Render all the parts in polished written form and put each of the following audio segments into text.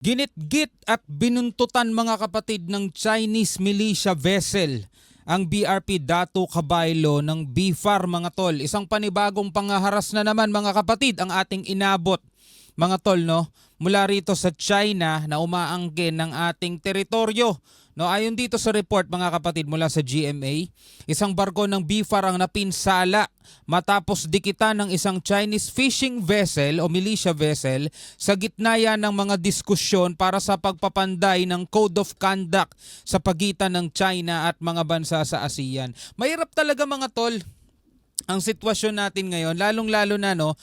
Ginitgit at binuntutan mga kapatid ng Chinese militia vessel ang BRP Dato Cabailo ng BFAR mga tol. Isang panibagong pangaharas na naman mga kapatid ang ating inabot mga tol, no? Mula rito sa China na umaangkin ng ating teritoryo. No, ayon dito sa report mga kapatid mula sa GMA, isang barko ng BFAR ang napinsala matapos dikitan ng isang Chinese fishing vessel o militia vessel sa gitna yan ng mga diskusyon para sa pagpapanday ng Code of Conduct sa pagitan ng China at mga bansa sa ASEAN. Mahirap talaga mga tol ang sitwasyon natin ngayon, lalong-lalo na no,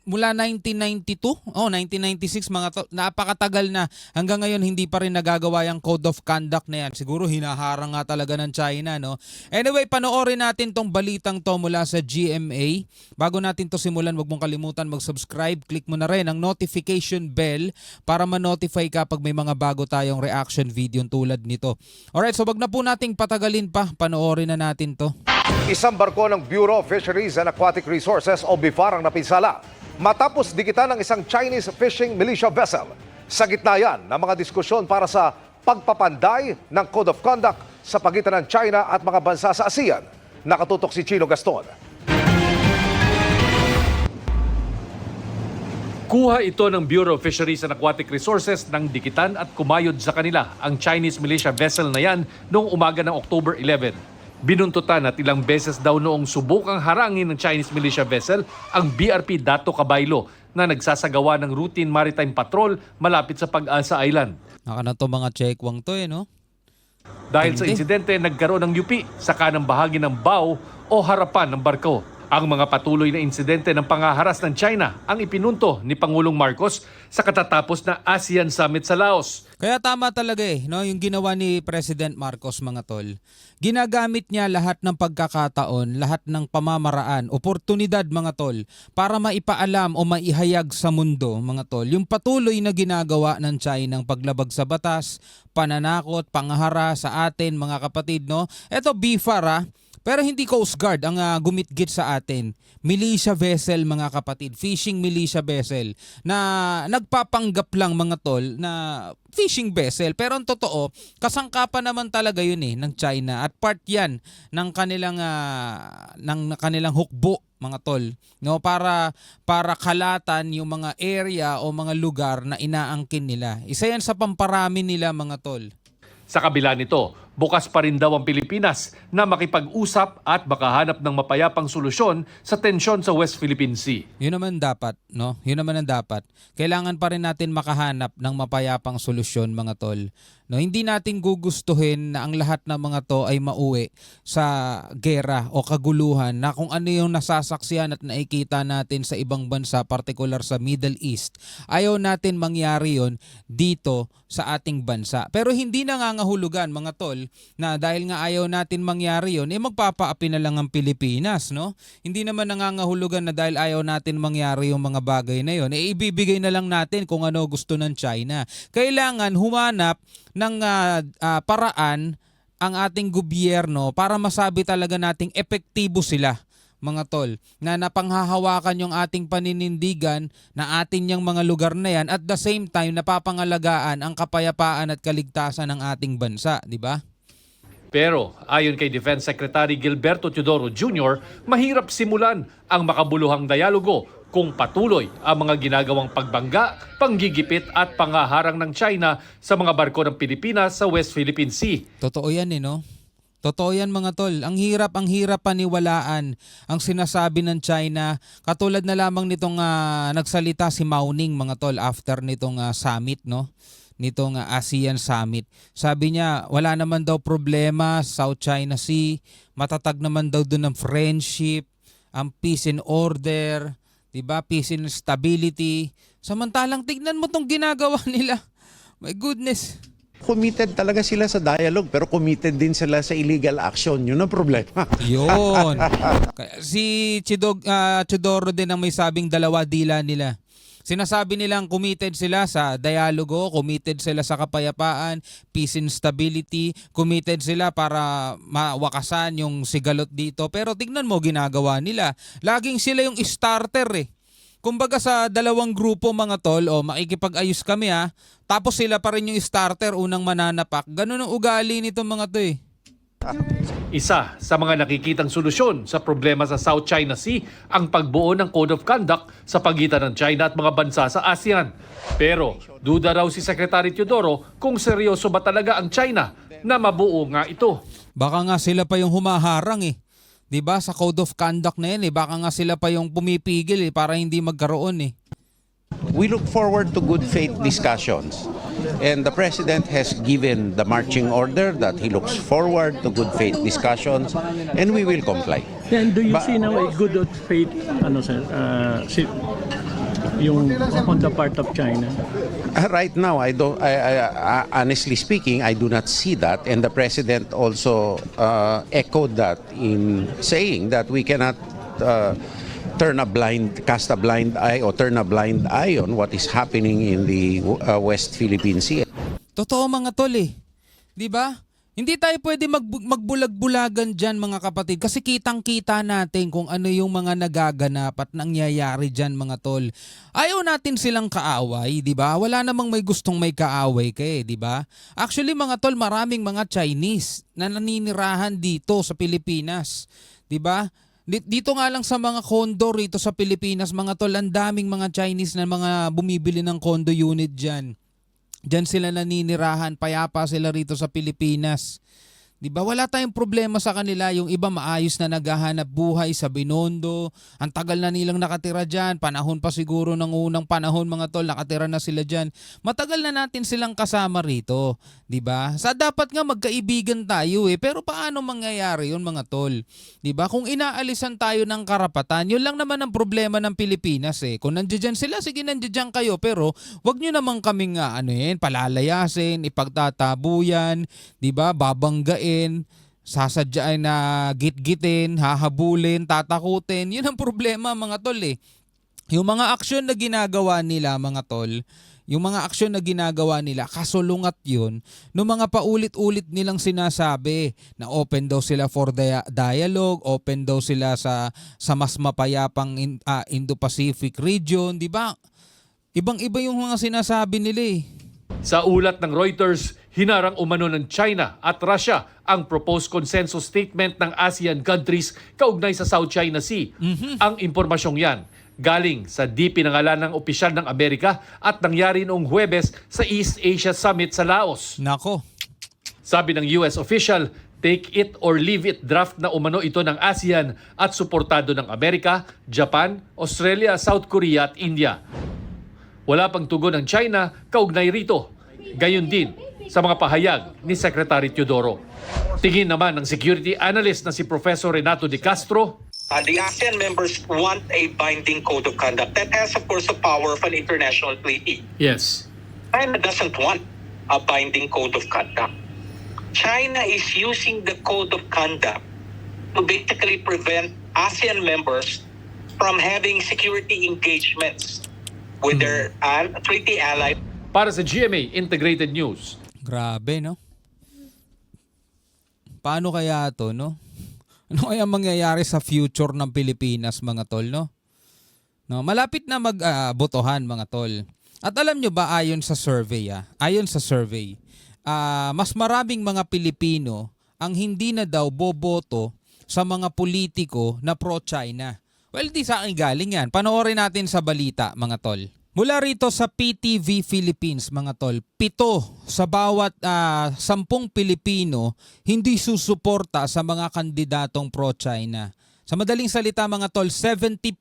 mula 1992, 1996 napakatagal na. Hanggang ngayon hindi pa rin nagagawa yung Code of Conduct na yan. Siguro hinaharang nga talaga ng China, no? Anyway, panoorin natin tong balitang to mula sa GMA. Bago natin to simulan, wag mong kalimutan mag-subscribe. Click mo na rin ang notification bell para ma-notify ka pag may mga bago tayong reaction video tulad nito. Alright, so wag na po nating patagalin pa. Panoorin na natin to. Isang barko ng Bureau of Fisheries and Aquatic Resources o BFAR ang napinsala matapos dikitan ng isang Chinese fishing militia vessel. Sa gitna yan ng mga diskusyon para sa pagpapanday ng Code of Conduct sa pagitan ng China at mga bansa sa ASEAN. Nakatutok si Chino Gaston. Kuha ito ng Bureau of Fisheries and Aquatic Resources ng dikitan at kumayod sa kanila ang Chinese militia vessel na yan noong umaga ng October 11. Binuntutan at ilang beses daw noong subukang harangin ng Chinese militia vessel ang BRP Dato Cabailo na nagsasagawa ng routine maritime patrol malapit sa Pag-asa Island. Naka na to mga checkwang to no? Dahil sa insidente, nagkaroon ng yupi sa kanang bahagi ng bow o harapan ng barko. Ang mga patuloy na insidente ng pangaharas ng China ang ipinunto ni Pangulong Marcos sa katatapos na ASEAN Summit sa Laos. Kaya tama talaga no, yung ginawa ni President Marcos mga tol. Ginagamit niya lahat ng pagkakataon, lahat ng pamamaraan, oportunidad mga tol para maipaalam o maihayag sa mundo mga tol. Yung patuloy na ginagawa ng China ng paglabag sa batas, pananakot, pangaharas sa atin mga kapatid no. Ito BFAR pero hindi Coast Guard ang gumitgit sa atin. Militia vessel mga kapatid, fishing militia vessel na nagpapanggap lang mga tol na fishing vessel. Pero ang totoo, kasangkapan naman talaga yun ng China at part yan ng kanilang hukbo mga tol, no, para kalatan yung mga area o mga lugar na inaangkin nila. Isa yan sa pamparami nila mga tol. Sa kabila nito, bukas pa rin daw ang Pilipinas na makipag-usap at makahanap ng mapayapang solusyon sa tensyon sa West Philippine Sea. Yun naman dapat, no? Yun naman ang dapat. Kailangan pa rin natin makahanap ng mapayapang solusyon, mga tol. No, hindi natin gugustuhin na ang lahat ng mga to ay mauwi sa gera o kaguluhan na kung ano yung nasasaksihan at nakikita natin sa ibang bansa, partikular sa Middle East. Ayaw natin mangyari yon dito sa ating bansa. Pero hindi nangangahulugan mga tol na dahil nga ayaw natin mangyari yon, magpapaapi na lang ang Pilipinas, no? Hindi naman nangangahulugan na dahil ayaw natin mangyari yung mga bagay na yon, ibibigay na lang natin kung ano gusto ng China. Kailangan humanap ng paraan ang ating gobyerno para masabi talaga nating epektibo sila mga tol, na napanghahawakan yung ating paninindigan na atin yung mga lugar na yan at the same time napapangalagaan ang kapayapaan at kaligtasan ng ating bansa, di ba? Pero ayon kay Defense Secretary Gilberto Teodoro Jr., mahirap simulan ang makabuluhang dialogo kung patuloy ang mga ginagawang pagbangga, panggigipit at pangaharang ng China sa mga barko ng Pilipinas sa West Philippine Sea. Totoo yan no? Totoo yan mga tol. Ang hirap paniwalaan ang sinasabi ng China. Katulad na lamang nitong nagsalita si Mao Ning mga tol after nitong summit, no? Nitong ASEAN Summit. Sabi niya wala naman daw problema sa South China Sea. Matatag naman daw doon ang friendship, ang peace and order, diba? Peace and stability. Samantalang tignan mo tong ginagawa nila. My goodness. Committed talaga sila sa dialogue pero committed din sila sa illegal action. Yun ang problema. Yun. Si Chidoro din ang may sabing dalawa dila nila. Sinasabi nilang committed sila sa dialogo, committed sila sa kapayapaan, peace and stability, committed sila para mawakasan yung sigalot dito. Pero tignan mo ginagawa nila. Laging sila yung starter Kumbaga sa dalawang grupo mga tol, o makikipag-ayos kami tapos sila pa rin yung starter, unang mananapak. Ganun ang ugali nito mga to eh. Isa sa mga nakikitang solusyon sa problema sa South China Sea ang pagbuo ng Code of Conduct sa pagitan ng China at mga bansa sa ASEAN. Pero duda raw si Secretary Teodoro kung seryoso ba talaga ang China na mabuo nga ito. Baka nga sila pa yung humaharang eh. 'Di ba? Sa Code of Conduct na yan eh. Baka nga sila pa yung pumipigil para hindi magkaroon eh. We look forward to good faith discussions. And the President has given the marching order that he looks forward to good faith discussions and we will comply. And do you see now a good faith, yung on the part of China? Right now, I honestly speaking, I do not see that. And the President also echoed that in saying that we cannot cast a blind eye or turn a blind eye on what is happening in the West Philippine Sea. Totoo mga tol eh. 'Di ba? Hindi tayo pwede magbulag-bulagan dyan mga kapatid kasi kitang-kita natin kung ano yung mga nagaganap at nangyayari dyan mga tol. Ayaw natin silang kaaway, di ba? Wala namang may gustong may kaaway kay, di ba? Actually mga tol, maraming mga Chinese na naninirahan dito sa Pilipinas, di ba? Dito nga lang sa mga condo rito sa Pilipinas mga tol, ang daming mga Chinese na mga bumibili ng condo unit dyan. Diyan sila naninirahan, payapa sila rito sa Pilipinas. 'Di ba? Wala tayong problema sa kanila. Yung iba maayos na naghahanap buhay sa Binondo. Ang tagal na nilang nakatira diyan. Panahon pa siguro ng unang panahon mga tol, nakatira na sila diyan. Matagal na natin silang kasama rito, 'di ba? Sa dapat nga magkaibigan tayo eh. Pero paano mangyayari 'yun mga tol? 'Di ba? Kung inaalisan tayo ng karapatan, 'yun lang naman ang problema ng Pilipinas eh. Kung nandiyan sila, sige nandiyan kayo, pero wag niyo naman kaming palalayasin, ipagtatabuyan, 'di ba? Babanggain, sasadyain na gitgitin, hahabulin, tatakutin. Yun ang problema mga tol eh. Yung mga aksyon na ginagawa nila mga tol, kasulungat yun ng mga paulit-ulit nilang sinasabi na open daw sila for dialogue, open daw sila sa mas mapayapang Indo-Pacific region, di ba? Ibang-iba yung mga sinasabi nila eh. Sa ulat ng Reuters, hinarang umano ng China at Russia ang proposed consensus statement ng ASEAN countries kaugnay sa South China Sea. Ang impormasyong yan galing sa di pinangalan ng opisyal ng Amerika at nangyari noong Huwebes sa East Asia Summit sa Laos. Nako. Sabi ng US official, take it or leave it draft na umano ito ng ASEAN at suportado ng Amerika, Japan, Australia, South Korea at India. Wala pang tugon ng China kaugnay rito. Gayon din sa mga pahayag ni Secretary Teodoro. Tingin naman ng security analyst na si Professor Renato De Castro, the ASEAN members want a binding code of conduct that has, of course, the power of an international treaty. yes, China doesn't want a binding code of conduct. China is using the code of conduct to basically prevent ASEAN members from having security engagements with their treaty ally. para sa GMA Integrated News. Grabe, no? Paano kaya to, no? Ano kaya mangyayari sa future ng Pilipinas, mga tol, no? No, malapit na magbotohan, mga tol. At alam nyo ba, ayon sa survey, mas maraming mga Pilipino ang hindi na daw boboto sa mga politiko na pro-China. Well, di sa akin galing yan. Panoorin natin sa balita, mga tol. Mula rito sa PTV Philippines, mga tol, 7 sa bawat 10 Pilipino hindi susuporta sa mga kandidatong pro-China. Sa madaling salita, mga tol, 70%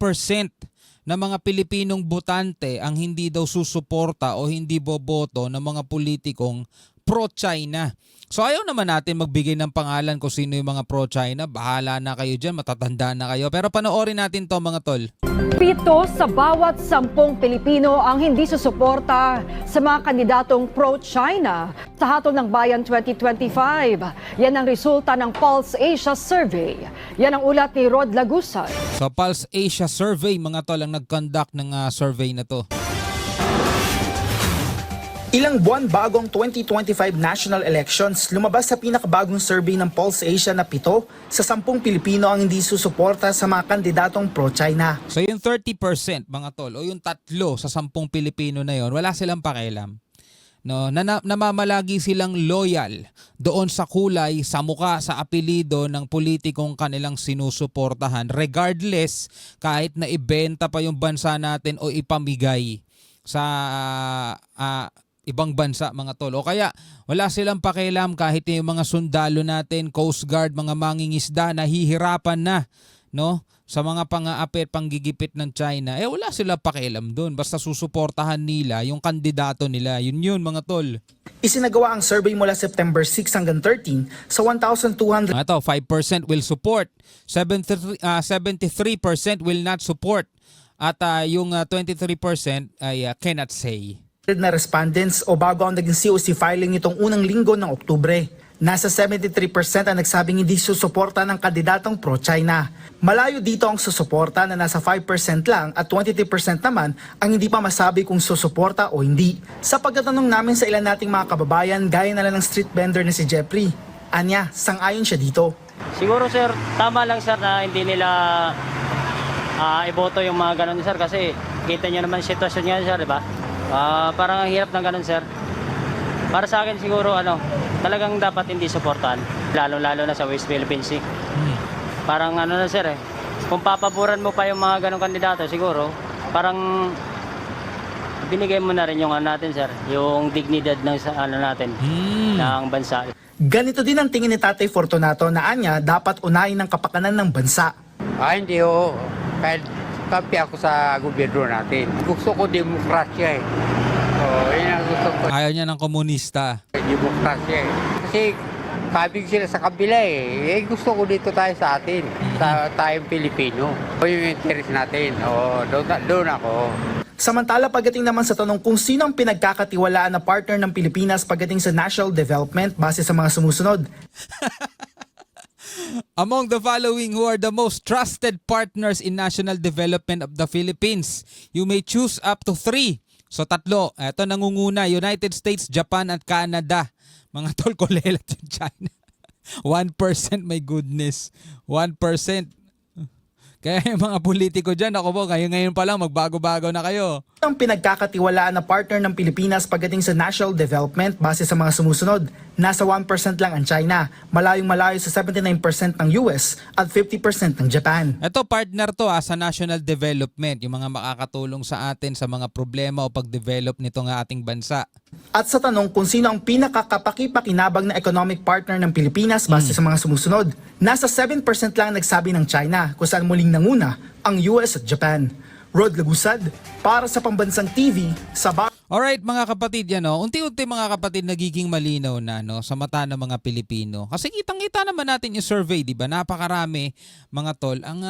na mga Pilipinong botante ang hindi daw susuporta o hindi boboto ng mga politikong pro-China. So ayaw naman natin magbigay ng pangalan kung sino yung mga pro-China. Bahala na kayo dyan, matatanda na kayo. Pero panoorin natin to, mga tol. 7 sa bawat 10 Pilipino ang hindi susuporta sa mga kandidatong pro-China sa Hatol ng Bayan 2025. Yan ang resulta ng Pulse Asia Survey. Yan ang ulat ni Rod Lagusan. So Pulse Asia Survey, mga tol, ang nag-conduct ng survey na to. Ilang buwan bago ang 2025 national elections, lumabas sa pinakabagong survey ng Pulse Asia na 7 sa 10 Pilipino ang hindi susuporta sa mga kandidatong pro-China. So yung 30% mga tol o yung 3 sa 10 Pilipino na yon, wala silang pakialam. No, namamalagi silang loyal doon sa kulay, sa muka, sa apelido ng politikong kanilang sinusuportahan regardless kahit na ibenta pa yung bansa natin o ipamigay sa ibang bansa mga tol. O kaya wala silang pakialam kahit yung mga sundalo natin, Coast Guard, mga mangingisda nahihirapan na, no, sa mga pang-aapi at panggigipit ng China. Wala silang pakialam doon. Basta susuportahan nila yung kandidato nila. Yun mga tol. Isinagawa ang survey mula September 6 hanggang 13 sa 1,200 Ito, 5% will support, 73% will not support, at yung 23% ay cannot say. na respondents o bago ang naging COC filing nitong unang linggo ng Oktubre. Nasa 73% ang nagsabing hindi susuporta ng kandidatong pro-China. Malayo dito ang susuporta na nasa 5% lang at 23% naman ang hindi pa masabi kung susuporta o hindi. Sa pagtatanong namin sa ilan nating mga kababayan, gaya na lang ng street vendor na si Jeffrey, anya, sang-ayon siya dito. Siguro sir, tama lang sir na hindi nila iboto yung mga ganun sir kasi kita nyo naman sitwasyon nga sir, di ba? Parang ang hirap ng ganun sir. Para sa akin siguro talagang dapat hindi suportahan. Lalo-lalo na sa West Philippine Sea. Parang na sir kung papaboran mo pa yung mga ganong kandidato siguro, parang binigay mo na rin yung natin sir, yung dignidad ng natin, ng bansa. Ganito din ang tingin ni Tatay Fortunato na anya dapat unahin ng kapakanan ng bansa. Hindi ho. Kahit kampi ako sa gobyerno natin. Gusto ko demokrasya eh. Yun ang gusto ko. Ayaw niya ng komunista. Demokrasya eh. Kasi kabig sila sa kabila eh. Gusto ko dito tayo sa atin. Sa tayong Pilipino. Yung interest natin. Doon ako. Samantala pagdating naman sa tanong kung sino ang pinagkakatiwalaan na partner ng Pilipinas pagdating sa national development base sa mga sumusunod. Among the following who are the most trusted partners in national development of the Philippines, you may choose up to 3. So 3. Ito nangunguna, United States, Japan at Canada. Mga tol, kulelat yung China. 1%, my goodness. 1%. Kaya yung mga politiko dyan, ako po, ngayon pa lang, magbago-bago na kayo. Ang pinagkakatiwalaan na partner ng Pilipinas pagdating sa national development base sa mga sumusunod. Nasa 1% lang ang China, malayong-malayo sa 79% ng US at 50% ng Japan. Ito partner to sa national development, yung mga makakatulong sa atin sa mga problema o pag-develop nito ng ating bansa. At sa tanong kung sino ang pinakakapakipakinabang na economic partner ng Pilipinas base sa mga sumusunod, nasa 7% lang nagsabi ng China, kung saan muling nanguna ang US at Japan. Rod Lagusad, para sa Pambansang TV, sa Alright mga kapatid, unti-unti mga kapatid nagiging malinaw na sa mata ng mga Pilipino. Kasi kitang-kita naman natin yung survey, di ba? Napakarami mga tol ang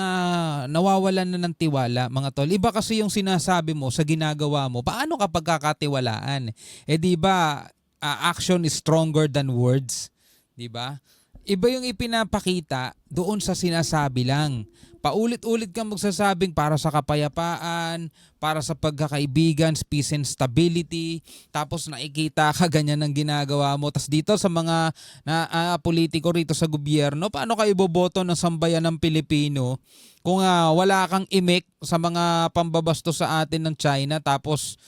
nawawalan na ng tiwala mga tol. Iba kasi yung sinasabi mo sa ginagawa mo. Paano ka pagkakatiwalaan? Di ba action is stronger than words? Di ba? Iba yung ipinapakita doon sa sinasabi lang. Paulit-ulit kang magsasabing para sa kapayapaan, para sa pagkakaibigan, peace and stability, tapos nakikita ka ganyan ang ginagawa mo. Tapos dito sa mga politiko rito sa gobyerno, paano ka iboboto ng sambayan ng Pilipino kung wala kang imik sa mga pambabasto sa atin ng China, tapos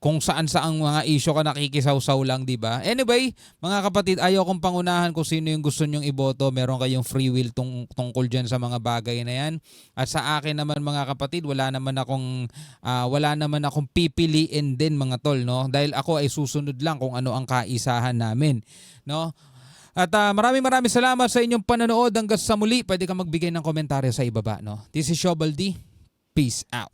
kung saan-saang mga issue ka nakikisaw-saw lang, di ba? Anyway, mga kapatid, ayaw kong pangunahan kung sino yung gusto nyong iboto. Meron kayong free will tungkol dyan sa mga bagay na yan. At sa akin naman mga kapatid, wala naman akong pipiliin din mga tol, no? Dahil ako ay susunod lang kung ano ang kaisahan namin, no? At maraming salamat sa inyong panonood. Hanggang sa muli, pwede ka magbigay ng komentaryo sa ibaba, no? This is Shobal D. Peace out.